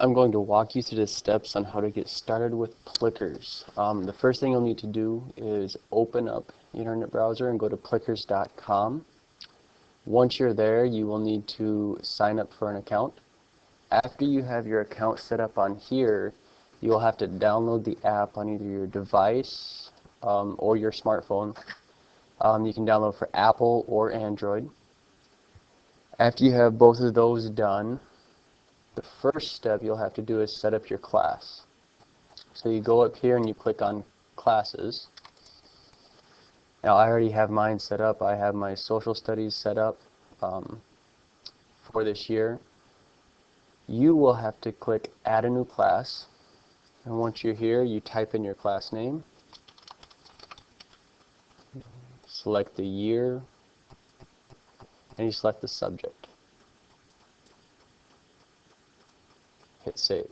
I'm going to walk you through the steps on how to get started with Plickers. The first thing you'll need to do is open up your internet browser and go to plickers.com. Once you're there, you will need to sign up for an account. After you have your account set up on here, you will have to download the app on either your device or your smartphone. You can download for Apple or Android. After you have both of those done, the first step you'll have to do is set up your class. So you go up here and you click on classes. Now I already have mine set up. I have my social studies set up for this year. You will have to click add a new class, and once you're here you type in your class name, select the year, and you select the subject. Hit save.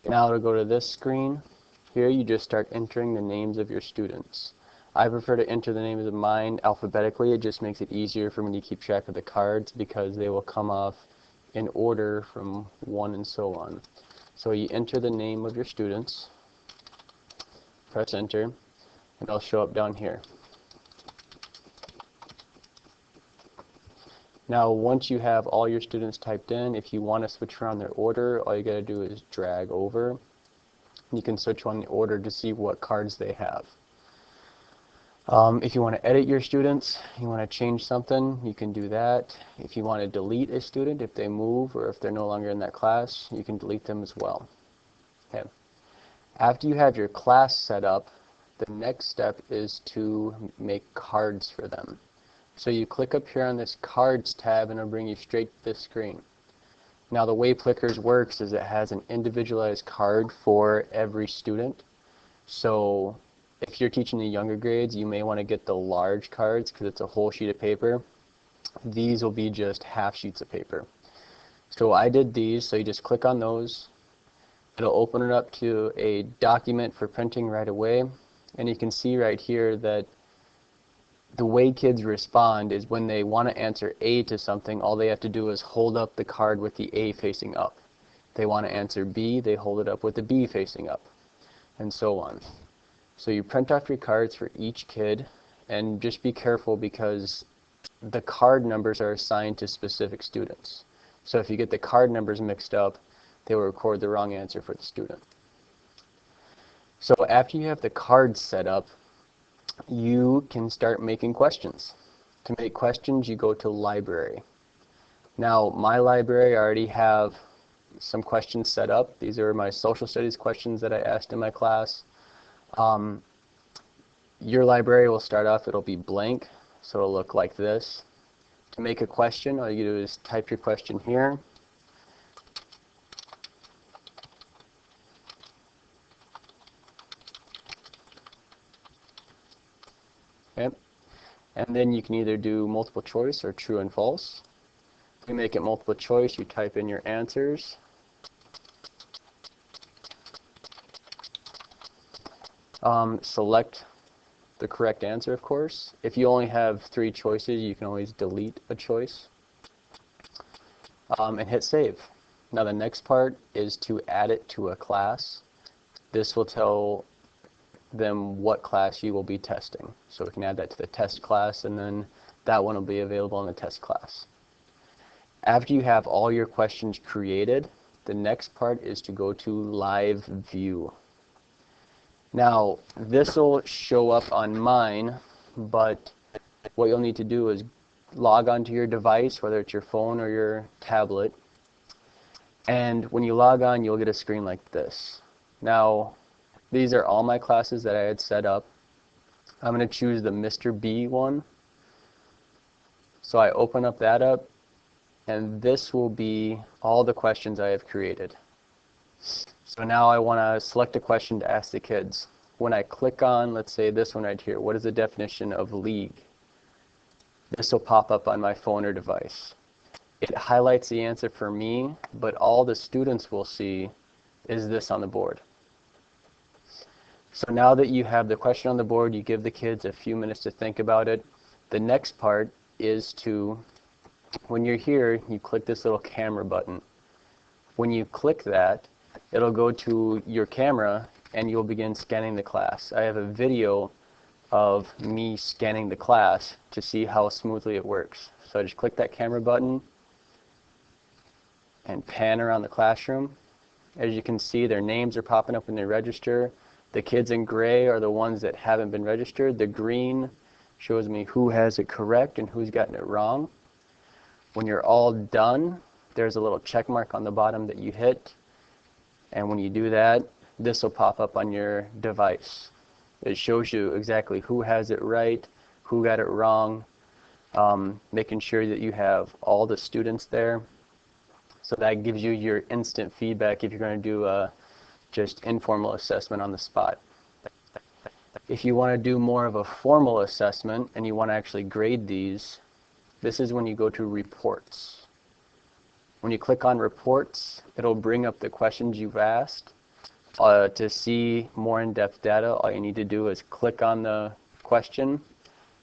Now to go to this screen, here you just start entering the names of your students. I prefer to enter the names of mine alphabetically. It just makes it easier for me to keep track of the cards because they will come off in order from 1 and so on. So you enter the name of your students, press enter, and it'll show up down here. Now once you have all your students typed in, if you want to switch around their order, all you got to do is drag over. You can switch on the order to see what cards they have. If you want to edit your students, you want to change something, you can do that. If you want to delete a student, if they move or if they're no longer in that class, you can delete them as well. Okay. After you have your class set up, the next step is to make cards for them. So you click up here on this Cards tab and it'll bring you straight to this screen. Now the way Plickers works is it has an individualized card for every student. So if you're teaching the younger grades, you may want to get the large cards because it's a whole sheet of paper. These will be just half sheets of paper. So I did these, so you just click on those. It'll open it up to a document for printing right away. And you can see right here that the way kids respond is when they want to answer A to something, all they have to do is hold up the card with the A facing up. If they want to answer B, they hold it up with the B facing up, and so on. So you print off your cards for each kid, and just be careful because the card numbers are assigned to specific students. So if you get the card numbers mixed up, they will record the wrong answer for the student. So after you have the cards set up, you can start making questions. To make questions, you go to library. Now, my library, I already have some questions set up. These are my social studies questions that I asked in my class. Your library will start off, it'll be blank, so it'll look like this. To make a question, all you do is type your question here. Okay. And then you can either do multiple choice or true and false. If you make it multiple choice, you type in your answers. Select the correct answer, of course. If you only have 3 choices, you can always delete a choice. And hit save. Now the next part is to add it to a class. This will tell them what class you will be testing. So we can add that to the test class, and then that one will be available in the test class. After you have all your questions created, the next part is to go to live view. Now this will show up on mine, but what you'll need to do is log onto your device, whether it's your phone or your tablet, and when you log on you'll get a screen like this. Now these are all my classes that I had set up. I'm going to choose the Mr. B one. So I open up that up, and this will be all the questions I have created. So now I want to select a question to ask the kids. When I click on, let's say this one right here, what is the definition of league? This will pop up on my phone or device. It highlights the answer for me, but all the students will see is this on the board. So now that you have the question on the board, you give the kids a few minutes to think about it. The next part is to, when you're here, you click this little camera button. When you click that, it'll go to your camera and you'll begin scanning the class. I have a video of me scanning the class to see how smoothly it works. So I just click that camera button and pan around the classroom. As you can see, their names are popping up when they register. The kids in gray are the ones that haven't been registered. The green shows me who has it correct and who's gotten it wrong. When you're all done, there's a little check mark on the bottom that you hit. And when you do that, this will pop up on your device. It shows you exactly who has it right, who got it wrong, making sure that you have all the students there. So that gives you your instant feedback if you're going to do a just informal assessment on the spot. If you want to do more of a formal assessment and you want to actually grade these, this is when you go to reports. When you click on reports, it'll bring up the questions you've asked. To see more in-depth data, all you need to do is click on the question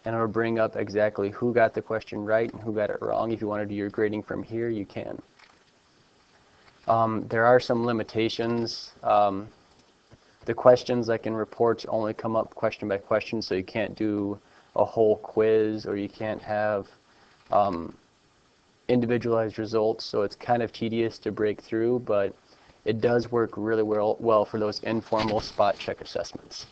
and it'll bring up exactly who got the question right and who got it wrong. If you want to do your grading from here, you can. There are some limitations. The questions, like in reports, only come up question by question, so you can't do a whole quiz or you can't have individualized results, so it's kind of tedious to break through, but it does work really well for those informal spot check assessments.